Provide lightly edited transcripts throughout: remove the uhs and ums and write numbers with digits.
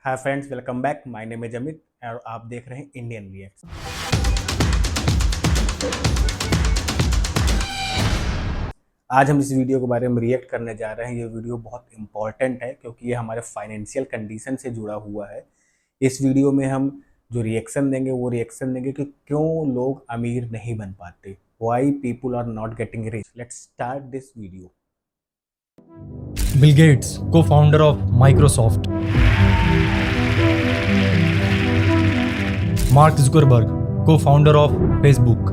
Hi friends, welcome back. My name is Amit और आप देख रहे हैं इंडियन रिएक्ट्स। आज हम इस वीडियो के बारे में रिएक्ट करने जा रहे हैं। ये वीडियो बहुत इंपॉर्टेंट है क्योंकि ये हमारे फाइनेंशियल कंडीशन से जुड़ा हुआ है। इस वीडियो में हम जो रिएक्शन देंगे वो रिएक्शन देंगे कि क्यों लोग अमीर नहीं बन पाते, why people are not getting rich. Let's start this video. Bill Gates, co-founder of Microsoft. Mark Zuckerberg, co-founder of Facebook.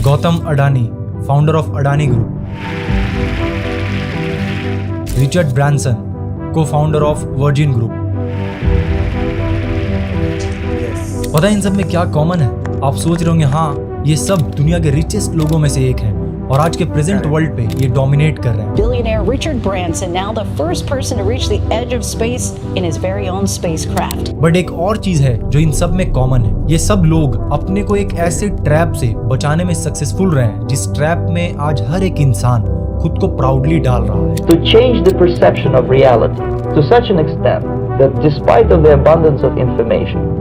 Gautam Adani, founder of Adani Group. Richard Branson, co-founder of Virgin Group. पता है इन सब में क्या common है? आप सोच रहे होंगे हाँ ये सब दुनिया के रिचेस्ट लोगों में से एक हैं और आज के प्रेजेंट वर्ल्ड पे ये डोमिनेट कर रहे हैं। Billionaire Richard Branson, now the first person to reach the edge of space in his very own spacecraft. But एक और चीज है जो इन सब में कॉमन है, ये सब लोग अपने को एक ऐसे ट्रैप से बचाने में सक्सेसफुल रहे हैं जिस ट्रैप में आज हर एक इंसान खुद को प्राउडली डाल रहा है। To change the perception of reality to such an extent that despite of the abundance of information,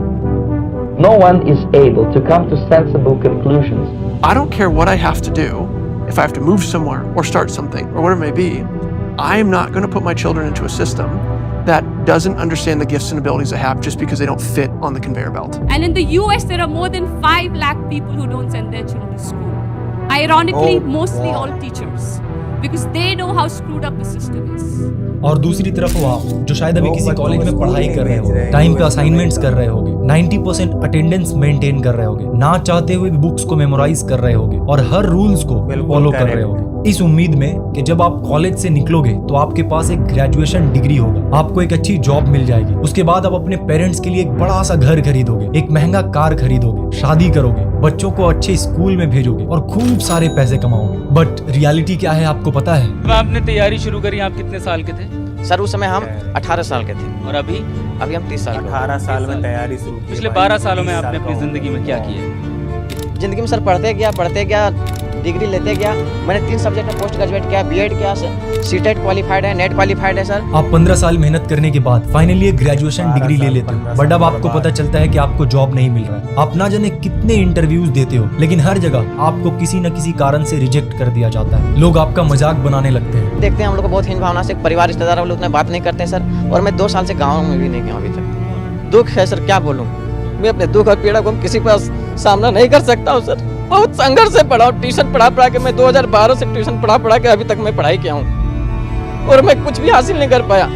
no one is able to come to sensible conclusions. I don't care what I have to do. If I have to move somewhere or start something or whatever it may be, I am not going to put my children into a system that doesn't understand the gifts and abilities I have just because they don't fit on the conveyor belt. And in the US, there are more than 5 lakh people who don't send their children to school. Ironically, mostly all teachers, because they know how screwed up the system is. और दूसरी तरफ वो आप जो शायद अभी किसी college में पढ़ाई कर रहे हो, टाइम पे असाइनमेंट्स कर रहे होगे, 90% अटेंडेंस मेंटेन कर रहे होगे, ना चाहते हुए बुक्स को मेमोराइज कर रहे होगे और हर रूल्स को फॉलो कर रहे होगे, इस उम्मीद में कि जब आप कॉलेज से निकलोगे तो आपके पास एक ग्रेजुएशन डिग्री होगा, आपको एक अच्छी जॉब मिल जाएगी, उसके बाद आप अपने पेरेंट्स के लिए एक बड़ा सा घर खरीदोगे, एक महंगा कार खरीदोगे, शादी करोगे, बच्चों को अच्छे स्कूल में भेजोगे और खूब सारे पैसे कमाओगे। बट रियलिटी क्या है आपको पता है? आपने तैयारी शुरू करी, आप कितने साल के थे? सर उस समय हम 18 साल के थे और अभी हम 30 साल के। 18 साल में तैयारी शुरू की। पिछले 12 सालों में आपने अपनी जिंदगी में क्या किया? जिंदगी में सर पढ़ते गया, डिग्री लेते गया। मैंने 3 सब्जेक्ट में पोस्ट ग्रेजुएट किया, बीएड किया, सीटेट क्वालिफाइड है, नेट क्वालिफाइड है सर। आप 15 साल मेहनत करने के बाद फाइनली एक ग्रेजुएशन डिग्री ले लेते हो, बट अब आपको पता चलता है कि आपको जॉब नहीं मिल रहा है। आप ना जाने कितने इंटरव्यूज देते हो, लेकिन हर जगह आपको किसी न किसी कारण से रिजेक्ट कर दिया जाता है। लोग आपका मजाक बनाने लगते हैं। देखते हैं हम लोग को बहुत हीन भावना से, परिवार रिश्तेदार वाले उतना बात नहीं करते सर। और मैं 2 साल से गाँव में भी नहीं गया अभी तक। दुख है सर, क्या बोलूँ। मैं अपने दुख और पीड़ा को किसी के पास सामना नहीं कर सकता हूँ सर। बहुत संघर्ष से पढ़ा हूँ, ट्यूशन पढ़ा के मैं 2012 से ट्यूशन पढ़ा के अभी तक मैं पढ़ाई किया हूँ और मैं कुछ भी हासिल नहीं कर पाया।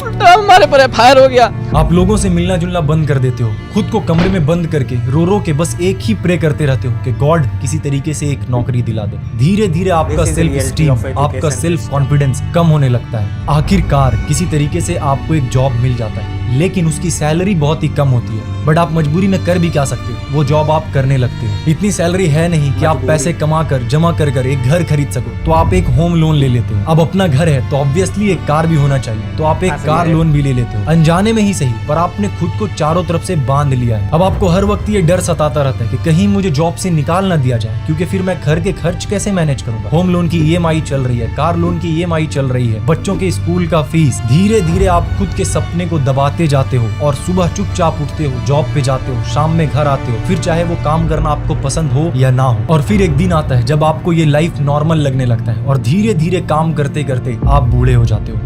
उल्टा हमारे पर फायर हो गया। आप लोगों से मिलना जुलना बंद कर देते हो, खुद को कमरे में बंद करके रो के बस एक ही प्रे करते रहते हो कि गॉड किसी तरीके से एक नौकरी दिला दे। धीरे धीरे आपका सेल्फ स्टीम, आपका सेल्फ कॉन्फिडेंस कम होने लगता है। आखिरकार किसी तरीके से आपको एक जॉब मिल जाता है, लेकिन उसकी सैलरी बहुत ही कम होती है। बट आप मजबूरी में कर भी क्या सकते हो, वो जॉब आप करने लगते हो। इतनी सैलरी है नहीं कि आप पैसे कमा कर जमा कर एक घर खरीद सको, तो आप एक होम लोन ले लेते हो। अब अपना घर है तो ऑब्वियसली एक कार भी होना चाहिए, तो आप एक कार लोन भी ले लेते हो। अनजाने में ही सही, पर आपने खुद को चारों तरफ से बांध लिया है। अब आपको हर वक्त ये डर सताता रहता है कि कहीं मुझे जॉब से निकाल ना दिया जाए, क्योंकि फिर मैं घर के खर्च कैसे मैनेज करूंगा। होम लोन की ईएमआई चल रही है, कार लोन की ईएमआई चल रही है, बच्चों के स्कूल का फीस। धीरे धीरे आप खुद के सपने को दबाते जाते हो और सुबह चुपचाप उठते हो, जॉब पे जाते हो, शाम में घर आते हो, फिर चाहे वो काम करना आपको पसंद हो या ना हो। और फिर एक दिन आता है जब आपको ये लाइफ नॉर्मल लगने लगता है और धीरे धीरे काम करते करते आप बूढ़े हो जाते हो।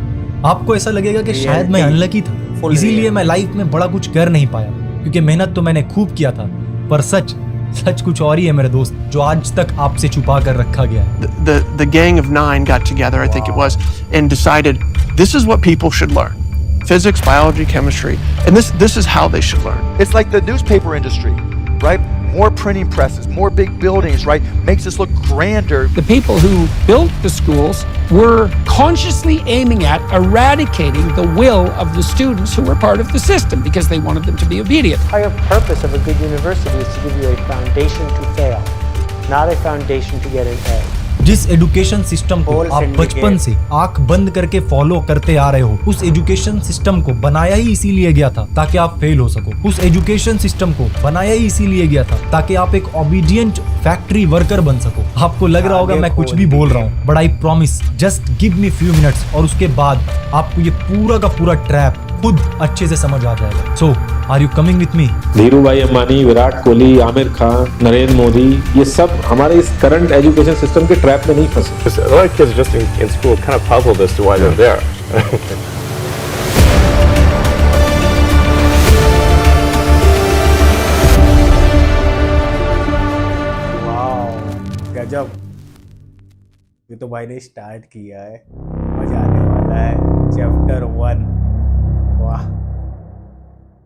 आपको ऐसा लगेगा कि शायद मैं अनलकी था, इसीलिए मैं लाइफ में बड़ा कुछ कर नहीं पाया, क्योंकि मेहनत तो मैंने खूब किया था। पर सच कुछ और ही है मेरे दोस्त, जो आज तक आपसे छुपा कर रखा गया है। The gang of 9 got together, I think it was, and decided this is what people should learn. Physics, biology, chemistry, and this is how they should learn. It's like the newspaper industry, right? More printing presses, more big buildings, right? Makes us look grander. The people who built the schools were consciously aiming at eradicating the will of the students who were part of the system because they wanted them to be obedient. The entire purpose of a good university is to give you a foundation to fail, not a foundation to get an A. जिस education system को आप बचपन से आंख बंद करके follow करते आ रहे हो, उस एजुकेशन सिस्टम को बनाया ही इसीलिए गया था ताकि आप फेल हो सको। उस एजुकेशन सिस्टम को बनाया ही इसीलिए गया था ताकि आप एक ओबीडियंट फैक्ट्री वर्कर बन सको। आपको लग रहा होगा मैं कुछ भी बोल रहा हूँ, but I promise just give me few minutes और उसके बाद आपको ये पूरा का पूरा ट्रैप खुद अच्छे से समझ आ जाएगा। So are you coming with me? Dhiru Bhai Ambani, Virat Kohli, Aamir Khan, Narendra Modi, ये सब हमारे इस करंट एजुकेशन सिस्टम के ट्रैप में नहीं फंसे। A lot of kids just in school kind of puzzled as to why they're there. वाह, गजब। ये तो भाई ने स्टार्ट किया है, मजा आने वाला है। चैप्टर 1। वाह,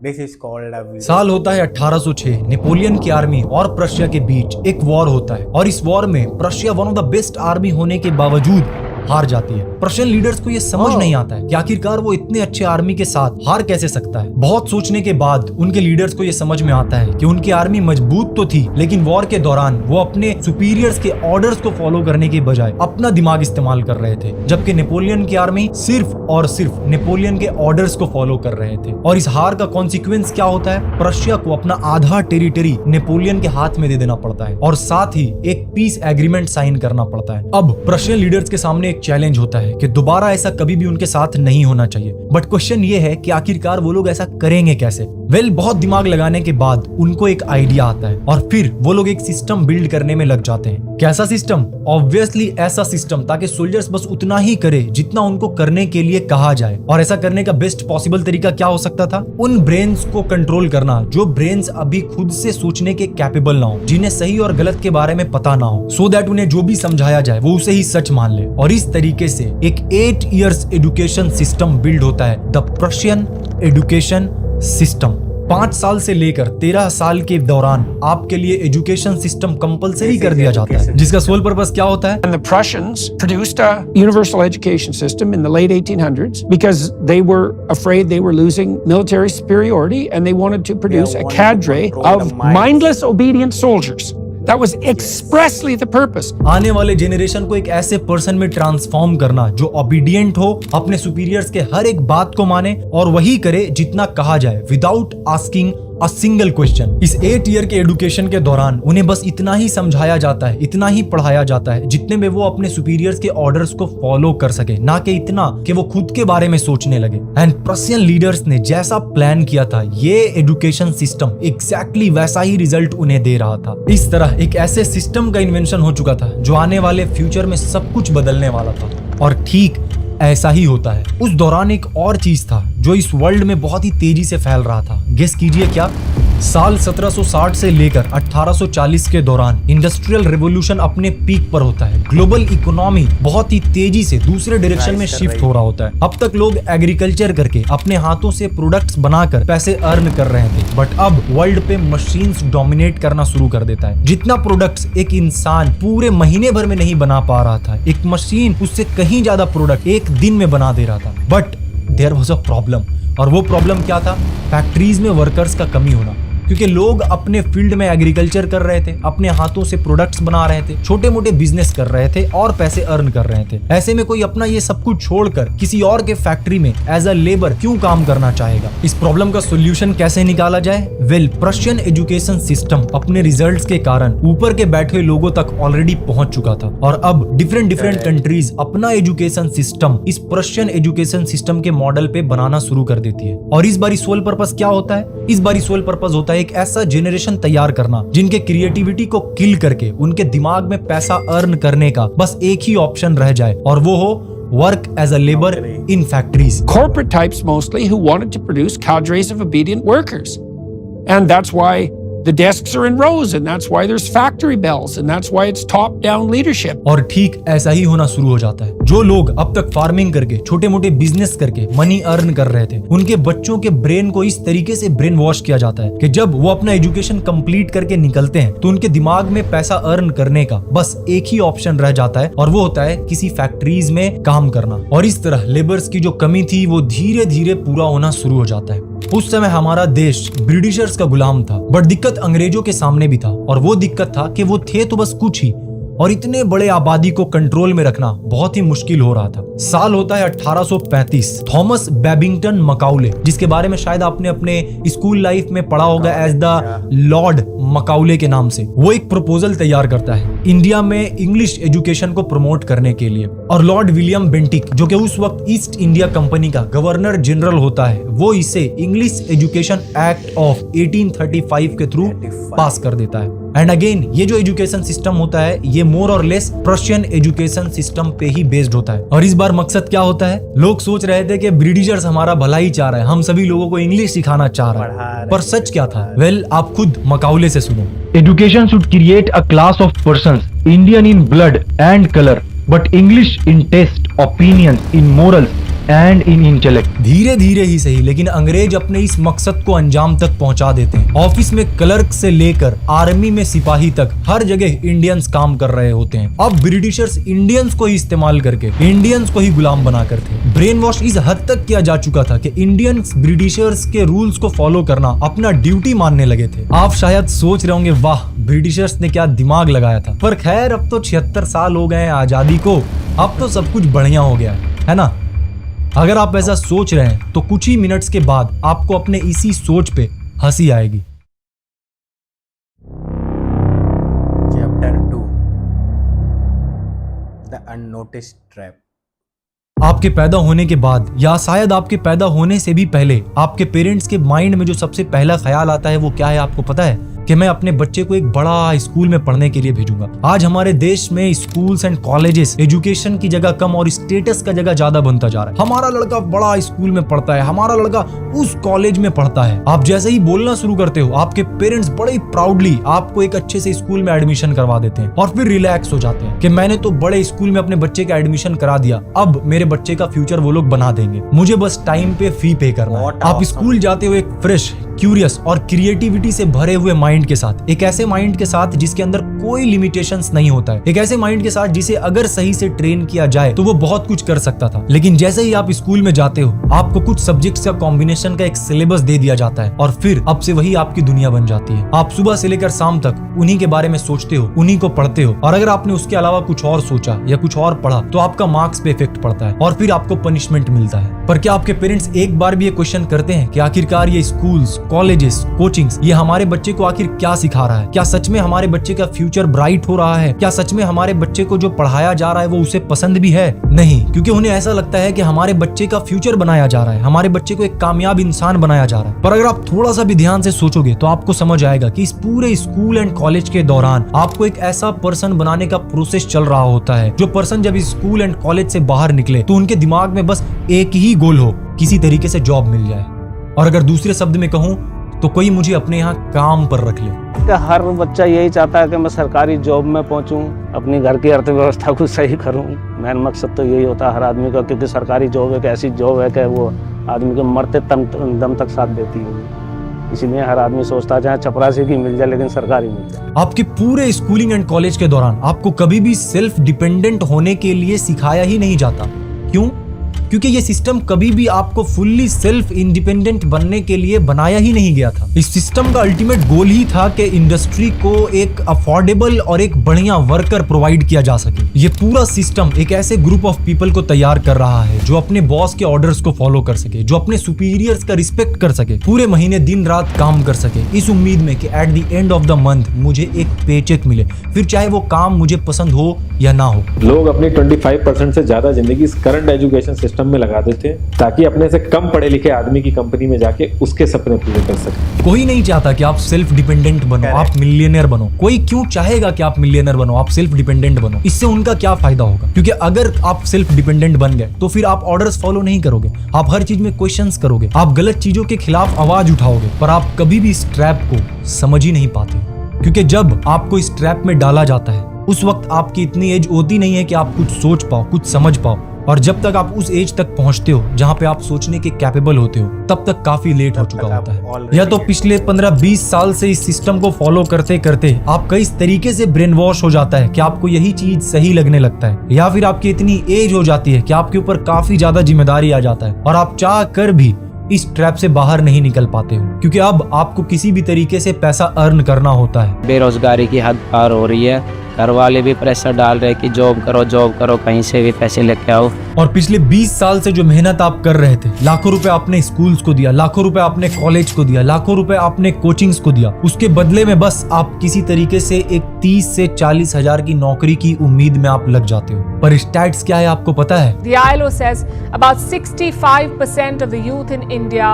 दिस इज कॉल्ड। साल होता है 1806। नेपोलियन की आर्मी और प्रशिया के बीच एक वॉर होता है और इस वॉर में Prussia one of the best army होने के बावजूद हार जाती है। प्रशियन लीडर्स को ये समझ नहीं आता है कि आखिरकार वो इतने अच्छे आर्मी के साथ हार कैसे सकता है। बहुत सोचने के बाद उनके लीडर्स को ये समझ में आता है कि उनकी आर्मी मजबूत तो थी, लेकिन वॉर के दौरान वो अपने सुपीरियर्स के ऑर्डर्स को फॉलो करने के बजाय अपना दिमाग इस्तेमाल कर रहे थे, जबकि नेपोलियन की आर्मी सिर्फ और सिर्फ नेपोलियन के ऑर्डर्स को फॉलो कर रहे थे। और इस हार का कॉन्सिक्वेंस क्या होता है? प्रशिया को अपना आधा टेरिटरी नेपोलियन के हाथ में दे देना पड़ता है और साथ ही एक पीस एग्रीमेंट साइन करना पड़ता है। अब प्रशियन लीडर्स के सामने एक चैलेंज होता है कि दोबारा ऐसा कभी भी उनके साथ नहीं होना चाहिए। बट क्वेश्चन ये है कि आखिरकार वो लोग ऐसा करेंगे कैसे? बहुत दिमाग लगाने के बाद उनको एक आइडिया आता है और फिर वो लोग एक सिस्टम बिल्ड करने में लग जाते हैं। कैसा सिस्टम? ऑब्वियसली ऐसा सिस्टम ताकि सोल्जर्स बस उतना ही करे जितना उनको करने के लिए कहा जाए। और ऐसा करने का बेस्ट पॉसिबल तरीका क्या हो सकता था? उन ब्रेन्स को कंट्रोल करना जो ब्रेन्स अभी खुद से सोचने के कैपेबल ना हो, जिन्हें सही और गलत के बारे में पता ना हो, सो दैट उन्हें जो भी समझाया जाए वो उसे ही सच मान ले। और इस तरीके से एक 8 इयर्स एजुकेशन सिस्टम बिल्ड होता है, द प्रशियन एजुकेशन सिस्टम। 5 साल से लेकर 13 साल के दौरान आपके लिए एजुकेशन सिस्टम कंपलसरी कर दिया जाता है, जिसका सोल पर्पस क्या होता है? And the Prussians produced a universal education system in the late 1800s because they were afraid they were losing military superiority and they wanted to produce a cadre of mindless, obedient soldiers. That was expressly the purpose. आने वाले generation को एक ऐसे person में transform करना जो obedient हो, अपने सुपीरियर्स के हर एक बात को माने और वही करे जितना कहा जाए, without asking a single question. इस 8 ईयर के एजुकेशन के दौरान उन्हें बस इतना ही समझाया जाता है, इतना ही पढ़ाया जाता है जितने में वो अपने सुपीरियर्स के ऑर्डर्स को फॉलो कर सके, ना कि इतना कि वो खुद के बारे में सोचने लगे। एंड प्रशियन लीडर्स ने जैसा प्लान किया था, ये एजुकेशन सिस्टम एग्जैक्टली वैसा ही रिजल्ट उन्हें दे रहा था। इस तरह एक ऐसे सिस्टम का इन्वेंशन हो चुका था जो आने वाले फ्यूचर में सब कुछ बदलने वाला था। और ठीक ऐसा ही होता है। उस दौरान एक और चीज था जो इस वर्ल्ड में बहुत ही तेजी से फैल रहा था। गेस कीजिए क्या? साल 1760 से लेकर 1840 के दौरान इंडस्ट्रियल रेवोल्यूशन अपने पीक पर होता है। ग्लोबल इकोनॉमी बहुत ही तेजी से दूसरे डायरेक्शन में शिफ्ट हो रहा होता है। अब तक लोग एग्रीकल्चर करके अपने हाथों से प्रोडक्ट्स बनाकर पैसे अर्न कर रहे थे, बट अब वर्ल्ड पे मशीन्स डोमिनेट करना शुरू कर देता है। जितना प्रोडक्ट्स एक इंसान पूरे महीने भर में नहीं बना पा रहा था, एक मशीन उससे कहीं ज्यादा प्रोडक्ट एक दिन में बना दे रहा था। But there was a problem, और वो प्रॉब्लम क्या था? फैक्ट्रीज में वर्कर्स का कमी होना। क्योंकि लोग अपने फील्ड में एग्रीकल्चर कर रहे थे, अपने हाथों से प्रोडक्ट्स बना रहे थे, छोटे मोटे बिजनेस कर रहे थे और पैसे अर्न कर रहे थे। ऐसे में कोई अपना ये सब कुछ छोड़कर किसी और के फैक्ट्री में एज अ लेबर क्यों काम करना चाहेगा? इस प्रॉब्लम का सोल्यूशन कैसे निकाला जाए? प्रशियन एजुकेशन सिस्टम अपने रिजल्ट्स के कारण ऊपर के बैठे लोगों तक ऑलरेडी पहुंच चुका था और अब डिफरेंट कंट्रीज अपना एजुकेशन सिस्टम इस प्रशियन एजुकेशन सिस्टम के मॉडल पे बनाना शुरू कर देती है। और इस बारी सोल पर्पस क्या होता है? इस बारी सोल पर्पस होता है एक ऐसा जेनरेशन तैयार करना जिनके क्रिएटिविटी को किल करके उनके दिमाग में पैसा अर्न करने का बस एक ही ऑप्शन रह जाए, और वो हो work as a labor in factories. Corporate types mostly who wanted to produce cadres of obedient workers. And that's why the desks are in rows, and that's why there's factory bells, and that's why it's top-down leadership. और ठीक ऐसा ही होना शुरू हो जाता है। जो लोग अब तक फार्मिंग करके छोटे मोटे बिजनेस करके मनी अर्न कर रहे थे, उनके बच्चों के ब्रेन को इस तरीके से ब्रेन वॉश किया जाता है कि जब वो अपना एजुकेशन कंप्लीट करके निकलते हैं तो उनके दिमाग में पैसा अर्न करने का बस एक ही ऑप्शन रह जाता है, और वो होता है किसी फैक्ट्रीज में काम करना। और इस तरह लेबर्स की जो कमी थी वो धीरे धीरे पूरा होना शुरू हो जाता है। उस समय हमारा देश ब्रिटिशर्स का गुलाम था, बट दिक्कत अंग्रेजों के सामने भी था, और वो दिक्कत था कि वो थे तो बस कुछ ही, और इतने बड़े आबादी को कंट्रोल में रखना बहुत ही मुश्किल हो रहा था। साल होता है 1835। थॉमस बेबिंगटन मकाउले, जिसके बारे में शायद आपने अपने स्कूल लाइफ में पढ़ा होगा एज द लॉर्ड मकाउले के नाम से, वो एक प्रपोजल तैयार करता है इंडिया में इंग्लिश एजुकेशन को प्रमोट करने के लिए। और लॉर्ड विलियम बेंटिक, जो कि उस वक्त ईस्ट इंडिया कंपनी का गवर्नर जनरल होता है, वो इसे इंग्लिश एजुकेशन एक्ट ऑफ 1835 के थ्रू पास कर देता है। एंड अगेन ये जो एजुकेशन सिस्टम होता है ये मोर और लेस प्रशियन एजुकेशन सिस्टम पे ही बेस्ड होता है। और इस बार मकसद क्या होता है? लोग सोच रहे थे कि ब्रिटिशर्स हमारा भला ही चाह रहे हैं, हम सभी लोगों को इंग्लिश सिखाना चाह रहे हैं, पर सच क्या था? वेल, आप खुद मकाउले से सुनो। Education should create a class of persons, Indian in blood and color, but English in taste, opinions, in morals and in intellect. धीरे धीरे ही सही, लेकिन अंग्रेज अपने इस मकसद को अंजाम तक पहुंचा देते हैं। ऑफिस में क्लर्क से लेकर आर्मी में सिपाही तक हर जगह इंडियंस काम कर रहे होते हैं। अब ब्रिटिशर्स इंडियंस को ही इस्तेमाल करके इंडियंस को ही गुलाम बनाकर थे। ब्रेन वॉश इस हद तक किया जा चुका था कि इंडियंस ब्रिटिशर्स के रूल्स को फॉलो करना अपना ड्यूटी मानने लगे थे। आप शायद सोच रहे होंगे, वाह ब्रिटिशर्स ने क्या दिमाग लगाया था। पर खैर, अब तो 76 साल हो गए हैं आजादी को, अब तो सब कुछ बढ़िया हो गया है ना? अगर आप ऐसा सोच रहे हैं तो कुछ ही मिनट्स के बाद आपको अपने इसी सोच पे हंसी आएगी। Chapter 2 the unnoticed trap. आपके पैदा होने के बाद या शायद आपके पैदा होने से भी पहले आपके पेरेंट्स के माइंड में जो सबसे पहला ख्याल आता है वो क्या है आपको पता है? कि मैं अपने बच्चे को एक बड़ा स्कूल में पढ़ने के लिए भेजूंगा। आज हमारे देश में स्कूल्स एंड कॉलेजेस एजुकेशन की जगह कम और स्टेटस का जगह ज्यादा बनता जा रहा है। हमारा लड़का बड़ा स्कूल में पढ़ता है, हमारा लड़का उस कॉलेज में पढ़ता है। आप जैसे ही बोलना शुरू करते हो, आपके पेरेंट्स बड़े ही प्राउडली आपको एक अच्छे से स्कूल में एडमिशन करवा देते हैं और फिर रिलैक्स हो जाते हैं कि मैंने तो बड़े स्कूल में अपने बच्चे का एडमिशन करा दिया, अब मेरे बच्चे का फ्यूचर वो लोग बना देंगे, मुझे बस टाइम पे फी पे करना है। आप स्कूल जाते हो एक फ्रेश, क्यूरियस और क्रिएटिविटी से भरे हुए माइंड के साथ, एक ऐसे माइंड के साथ जिसके अंदर कोई लिमिटेशंस नहीं होता है, एक ऐसे माइंड के साथ जिसे अगर सही से ट्रेन किया जाए तो वो बहुत कुछ कर सकता था। लेकिन जैसे ही आप स्कूल में जाते हो, आपको कुछ सब्जेक्ट्स का कॉम्बिनेशन का एक सिलेबस दे दिया जाता है और फिर अब से वही आपकी दुनिया बन जाती है। आप सुबह से लेकर शाम तक उन्हीं के बारे में सोचते हो, उन्हीं को पढ़ते हो, और अगर आपने उसके अलावा कुछ और सोचा या कुछ और पढ़ा तो आपका मार्क्स पे इफेक्ट पड़ता है और फिर आपको पनिशमेंट मिलता है। पर क्या आपके पेरेंट्स एक बार भी ये क्वेश्चन करते हैं कि आखिरकार ये स्कूल्स, कॉलेजेस, कोचिंग्स ये हमारे बच्चे को आखिर क्या सिखा रहा है? क्या सच में हमारे बच्चे का फ्यूचर ब्राइट हो रहा है? क्या सच में हमारे बच्चे को जो पढ़ाया जा रहा है वो उसे पसंद भी है? नहीं, क्योंकि उन्हें ऐसा लगता है कि हमारे बच्चे का फ्यूचर बनाया जा रहा है, हमारे बच्चे को एक कामयाब इंसान बनाया जा रहा है। पर अगर आप थोड़ा सा भी ध्यान से सोचोगे तो आपको समझ आएगा कि इस पूरे स्कूल एंड कॉलेज के दौरान आपको एक ऐसा पर्सन बनाने का प्रोसेस चल रहा होता है, जो पर्सन जब स्कूल एंड कॉलेज से बाहर निकले तो उनके दिमाग में बस एक ही गोल हो, किसी तरीके से जॉब मिल जाए। और अगर दूसरे शब्द में कहूं तो कोई मुझे अपने यहाँ काम पर रख ले। हर बच्चा यही चाहता है कि मैं सरकारी जॉब में पहुंचूं, अपनी घर की अर्थव्यवस्था को सही करूं। मेन मकसद तो यही होता है हर आदमी का, क्योंकि सरकारी जॉब एक ऐसी जॉब है कि वो आदमी को मरते दम तक साथ देती है। इसीलिए हर आदमी सोचता है चाहे चपरासी की मिल जाए लेकिन सरकारी मिल जाए। आपके पूरे स्कूलिंग एंड कॉलेज के दौरान आपको कभी भी सेल्फ डिपेंडेंट होने के लिए सिखाया ही नहीं जाता। क्यों? क्योंकि ये सिस्टम कभी भी आपको फुल्ली सेल्फ इंडिपेंडेंट बनने के लिए बनाया ही नहीं गया था। इस सिस्टम का अल्टीमेट गोल ही था कि इंडस्ट्री को एक अफोर्डेबल और एक बढ़िया वर्कर प्रोवाइड किया जा सके। ये पूरा सिस्टम एक ऐसे ग्रुप ऑफ पीपल को तैयार कर रहा है जो अपने बॉस के ऑर्डर्स को फॉलो कर सके, जो अपने सुपीरियर्स का रिस्पेक्ट कर सके, पूरे महीने दिन रात काम कर सके, इस उम्मीद में कि at the end of the month मुझे एक पेचेक मिले, फिर चाहे वो काम मुझे पसंद हो या ना हो। लोग अपनी 25% से ज्यादा जिंदगी इस करंट एजुकेशन सिस्टम में लगा देते हैं ताकि अपने से कम पढ़े लिखे आदमी की कंपनी में जाके उसके सपने पूरे कर सके। कोई नहीं चाहता कि आप सेल्फ डिपेंडेंट बनो, आप मिलियनेयर बनो। कोई क्यों चाहेगा कि आप मिलियनेयर बनो, आप सेल्फ डिपेंडेंट बनो? इससे उनका क्या फायदा होगा? क्योंकि अगर आप सेल्फ डिपेंडेंट बन गए तो फिर आप ऑर्डर्स फॉलो नहीं करोगे, आप हर चीज में क्वेश्चंस करोगे, आप गलत चीजों के खिलाफ आवाज उठाओगे, पर आप कभी भी इस ट्रैप को समझ ही नहीं पाते। क्योंकि जब आपको इस ट्रैप में डाला जाता है उस वक्त आपकी इतनी एज होती नहीं है कि आप कुछ सोच पाओ, कुछ समझ पाओ, और जब तक आप उस एज तक पहुंचते हो जहां पे आप सोचने के कैपेबल होते हो तब तक काफी लेट हो चुका होता है। या तो पिछले 15-20 साल से इस सिस्टम को फॉलो करते करते आपका इस तरीके से ब्रेन वॉश हो जाता है कि आपको यही चीज सही लगने लगता है, या फिर आपकी इतनी एज हो जाती है कि आपके ऊपर काफी ज्यादा जिम्मेदारी आ जाता है और आप चाह कर भी इस ट्रैप से बाहर नहीं निकल पाते हो, क्योंकि अब आपको किसी भी तरीके से पैसा अर्न करना होता है। बेरोजगारी की हद पार हो रही है, घर वाले भी प्रेशर डाल रहे कि जॉब करो, कहीं से भी पैसे लेके आओ। और पिछले 20 साल से जो मेहनत आप कर रहे थे, लाखों रुपए आपने स्कूल्स को दिया, लाखों रुपए आपने कॉलेज को दिया, लाखों रुपए आपने कोचिंग्स को दिया, उसके बदले में बस आप किसी तरीके से एक 30 से 40 हजार की नौकरी की उम्मीद में आप लग जाते हो। पर स्टैट्स क्या है आपको पता है? The ILO says about 65% of the youth in India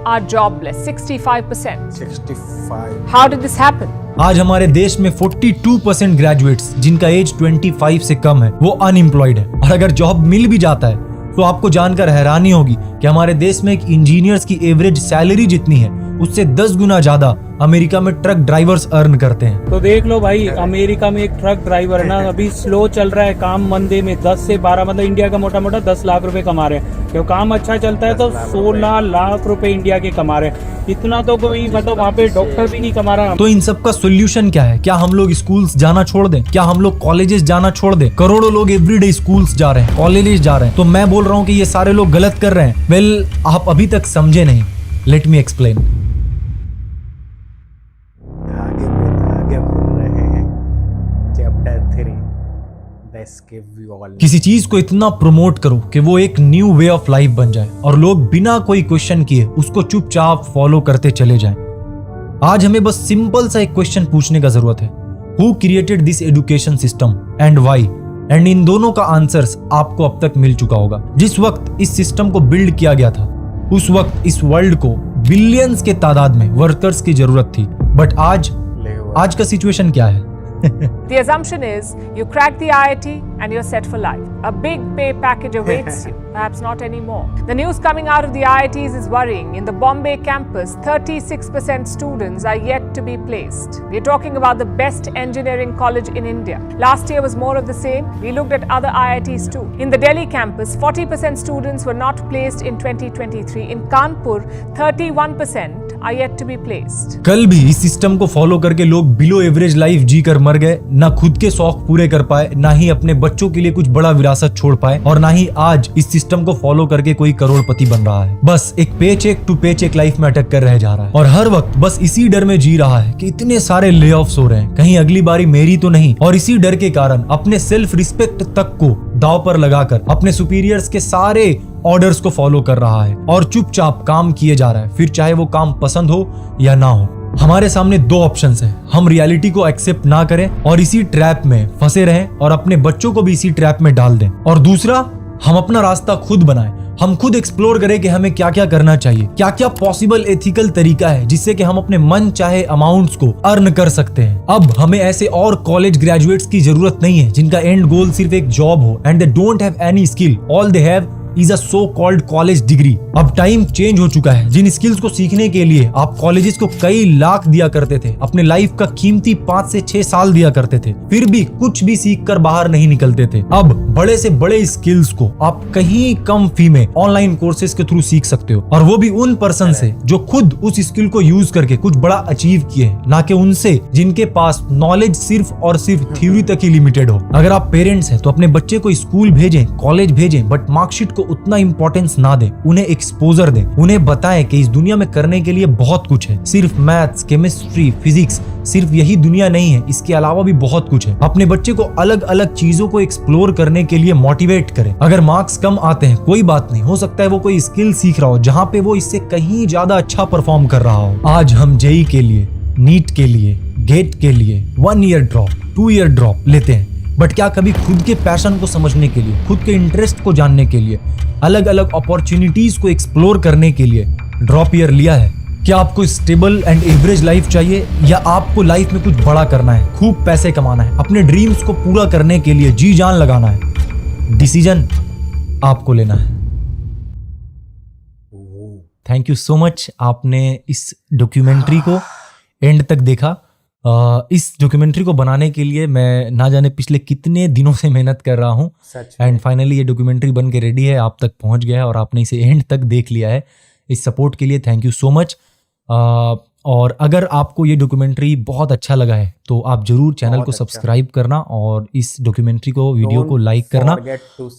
are jobless. 65%. 65. How did this happen? आज हमारे देश में 42% ग्रेजुएट्स जिनका एज 25 से कम है वो अनएम्प्लॉयड है। और अगर जॉब मिल भी जाता है तो आपको जानकर हैरानी होगी कि हमारे देश में एक इंजीनियर्स की एवरेज सैलरी जितनी है उससे 10 गुना ज्यादा अमेरिका में ट्रक ड्राइवर्स अर्न करते हैं। तो देख लो भाई, अमेरिका में एक ट्रक ड्राइवर है ना, अभी स्लो चल रहा है काम, मंदे में 10 से 12 मतलब इंडिया का मोटा मोटा 10 लाख रुपए कमा रहे हैं। क्यों काम अच्छा चलता है तो 16 लाख रुपए इंडिया के कमा रहे हैं। इतना तो कोई मतलब वहाँ पे डॉक्टर भी नहीं कमा रहा। तो इन सब का सोल्यूशन क्या है? क्या हम लोग स्कूल्स जाना छोड़ दें? क्या हम लोग कॉलेजेस जाना छोड़ दें? करोड़ों लोग एवरीडे स्कूल्स जा रहे हैं, कॉलेजेस जा रहे हैं। तो मैं बोल रहा हूँ कि ये सारे लोग गलत कर रहे हैं। वेल, आप अभी तक समझे नहीं। Let me explain. आगे बढ़ रहे हैं चैप्टर 3 द एस्केप वॉल। किसी चीज को इतना प्रमोट करो कि वो एक न्यू वे ऑफ लाइफ बन जाए और लोग बिना कोई क्वेश्चन किए उसको चुपचाप फॉलो करते चले जाएं। आज हमें बस सिंपल सा एक क्वेश्चन पूछने का जरूरत है, who created this education system and why? And in दोनों का आंसर्स आपको अब तक मिल चुका होगा। जिस वक्त इस सिस्टम को बिल्ड किया गया था उस वक्त इस वर्ल्ड को बिलियंस के तादाद में वर्कर्स की जरूरत थी। बट आज का सिचुएशन क्या है? The assumption is you crack the IIT and you're set for life. A big pay package awaits you. Perhaps not anymore. The news coming out of the IITs is worrying. In the Bombay campus, 36% students are yet to be placed. We're talking about the best engineering college in India. Last year was more of the same. We looked at other IITs too. In the Delhi campus, 40% students were not placed in 2023. In Kanpur, 31% are yet to be placed. कल भी इस system को follow करके लोग below average life जी कर मर गए, ना खुद के शौक पूरे कर पाए, ना ही अपने बच्चों के लिए कुछ बड़ा विरासत छोड़ पाए, और ना ही आज इस सिस्टम को फॉलो करके कोई करोड़पति बन रहा है। बस एक पे चेक टू पे चेक लाइफ में अटक कर रह जा रहा है और हर वक्त बस इसी डर में जी रहा है कि इतने सारे ले ऑफ्स हो रहे हैं, कहीं अगली बारी मेरी तो नहीं। और इसी डर के कारण अपने सेल्फ रिस्पेक्ट तक को दांव पर लगाकर अपने सुपीरियर्स के सारे ऑर्डर्स को फॉलो कर रहा है और चुपचाप काम किए जा रहा है, फिर चाहे वो काम पसंद हो या ना हो। हमारे सामने दो ऑप्शंस हैं, हम रियलिटी को एक्सेप्ट ना करें और इसी ट्रैप में फंसे रहें और अपने बच्चों को भी इसी ट्रैप में डाल दें, और दूसरा हम अपना रास्ता खुद बनाएं, हम खुद एक्सप्लोर करें कि हमें क्या क्या करना चाहिए, क्या क्या पॉसिबल एथिकल तरीका है जिससे कि हम अपने मन चाहे अमाउंट्स को अर्न कर सकते हैं। अब हमें ऐसे और कॉलेज ग्रेजुएट्स की जरूरत नहीं है जिनका एंड गोल सिर्फ एक जॉब हो and they don't have any skill, all they have is a so called college degree. अब टाइम चेंज हो चुका है, जिन स्किल्स को सीखने के लिए आप कॉलेजेस को कई लाख दिया करते थे, अपने लाइफ का कीमती 5 से 6 साल दिया करते थे, फिर भी कुछ भी सीख कर बाहर नहीं निकलते थे। अब बड़े से बड़े स्किल्स को आप कहीं कम फी में ऑनलाइन कोर्सेज के थ्रू सीख सकते हो, और वो भी उन पर्सन से जो खुद उस स्किल को यूज करके कुछ बड़ा अचीव किए, ना कि उनसे जिनके पास नॉलेज सिर्फ और सिर्फ थ्योरी तक ही लिमिटेड हो। अगर आप पेरेंट्स हैं तो अपने बच्चे को स्कूल भेजें, कॉलेज भेजें, बट मार्कशीट को उतना इंपॉर्टेंस ना दें, उन्हें एक्सपोजर दें, उन्हें बताएं कि इस दुनिया में करने के लिए बहुत कुछ है, सिर्फ मैथ्स, केमिस्ट्री, फिजिक्स सिर्फ यही दुनिया नहीं है, इसके अलावा भी बहुत कुछ है। अपने बच्चे को अलग अलग चीजों को एक्सप्लोर करने के लिए मोटिवेट करें। अगर मार्क्स कम आते हैं कोई बात नहीं, हो सकता है वो कोई स्किल सीख रहा हो जहां पे वो इससे कहीं ज्यादा अच्छा परफॉर्म कर रहा हो। आज हम जेई के लिए, नीट के लिए, गेट के लिए 1 ईयर ड्रॉप, 2 ईयर ड्रॉप लेते हैं, बट क्या कभी खुद के पैशन को समझने के लिए, खुद के इंटरेस्ट को जानने के लिए, अलग अलग अपॉर्चुनिटीज को एक्सप्लोर करने के लिए ड्रॉप ईयर लिया है? क्या आपको स्टेबल एंड एवरेज लाइफ चाहिए, या आपको लाइफ में कुछ बड़ा करना है, खूब पैसे कमाना है, अपने ड्रीम्स को पूरा करने के लिए जी जान लगाना है? डिसीजन आपको लेना है। थैंक यू सो मच, आपने इस डॉक्यूमेंट्री को एंड तक देखा। इस डॉक्यूमेंट्री को बनाने के लिए मैं ना जाने पिछले कितने दिनों से मेहनत कर रहा हूँ, एंड फाइनली ये डॉक्यूमेंट्री बन के रेडी है, आप तक पहुँच गया है और आपने इसे एंड तक देख लिया है। इस सपोर्ट के लिए थैंक यू सो मच। और अगर आपको ये डॉक्यूमेंट्री बहुत अच्छा लगा है तो आप जरूर चैनल को सब्सक्राइब करना और इस डॉक्यूमेंट्री को, वीडियो को लाइक करना,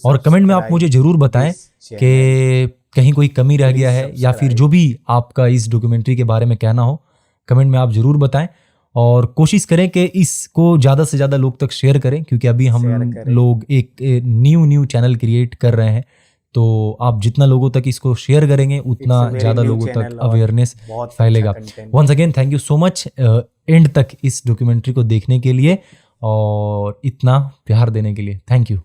और कमेंट में आप मुझे जरूर बताएं कि कहीं कोई कमी रह गया है, या फिर जो भी आपका इस डॉक्यूमेंट्री के बारे में कहना हो कमेंट में आप जरूर बताएं। और कोशिश करें कि इसको ज़्यादा से ज़्यादा लोग तक शेयर करें, क्योंकि अभी हम लोग एक न्यू चैनल क्रिएट कर रहे हैं। तो आप जितना लोगों तक इसको शेयर करेंगे उतना ज़्यादा लोगों तक अवेयरनेस फैलेगा। Once again thank you so much end तक इस डॉक्यूमेंट्री को देखने के लिए और इतना प्यार देने के लिए। Thank you.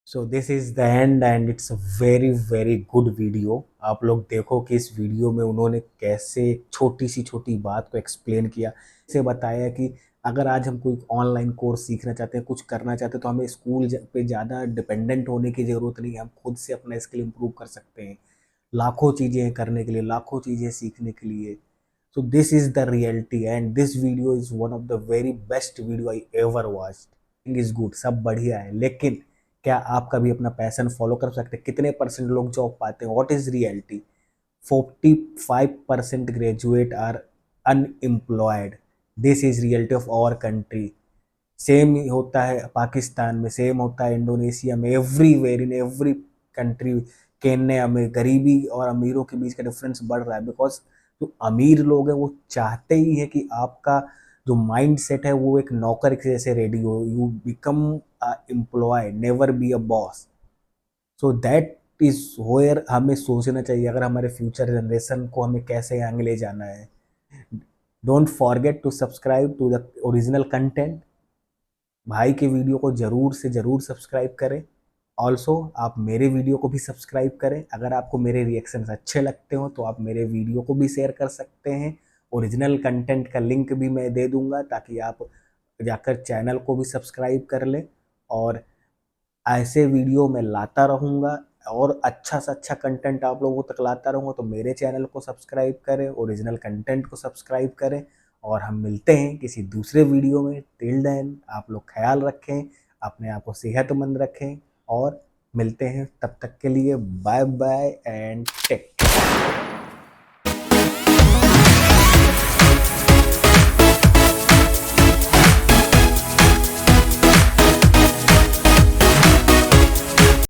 So this is the end and it's a very very good video. आप लोग देखो कि इस वीडियो में उन्होंने कैसे छोटी सी छोटी बात को एक्सप्लेन किया, इसे बताया कि अगर आज हम कोई ऑनलाइन कोर्स सीखना चाहते हैं, कुछ करना चाहते हैं, तो हमें स्कूल पे ज़्यादा डिपेंडेंट होने की ज़रूरत नहीं है। हम खुद से अपना स्किल इम्प्रूव कर सकते हैं, लाखों चीज़ें करने के लिए, लाखों चीज़ें सीखने के लिए। So this is the reality and this video is one of the very best video I ever watched. Thing is good, सब बढ़िया है, लेकिन क्या आप कभी अपना पैशन फॉलो कर सकते हैं? कितने % लोग जॉब पाते हैं? What is reality? 45% graduate are unemployed. This is reality of our country. Same होता है पाकिस्तान में, सेम होता है इंडोनेशिया में, everywhere in every country. Kenya में गरीबी और अमीरों के बीच का डिफरेंस बढ़ रहा है, बिकॉज जो अमीर लोग हैं वो चाहते ही है कि आपका जो माइंड सेट है वो एक नौकर के जैसे रेडी हो। You become a employ, never be a boss. So that is where हमें सोचना चाहिए, अगर हमारे फ्यूचर जनरेशन को हमें कैसे आगे ले जाना है। Don't forget to subscribe to the original content. भाई के वीडियो को ज़रूर से ज़रूर सब्सक्राइब करें। ऑल्सो आप मेरे वीडियो को भी सब्सक्राइब करें। अगर आपको मेरे रिएक्शंस अच्छे लगते हो तो आप मेरे वीडियो को भी शेयर कर सकते हैं। ओरिजिनल कंटेंट का लिंक भी मैं दे दूंगा ताकि आप जाकर चैनल को भी सब्सक्राइब कर लें, और ऐसे वीडियो मैं लाता रहूँगा और अच्छा से अच्छा कंटेंट आप लोगों तक लाता रहूँगा। तो मेरे चैनल को सब्सक्राइब करें, ओरिजिनल कंटेंट को सब्सक्राइब करें, और हम मिलते हैं किसी दूसरे वीडियो में। टिल देन आप लोग ख्याल रखें, अपने आप को सेहतमंद रखें, और मिलते हैं तब तक के लिए बाय बाय एंड टेक।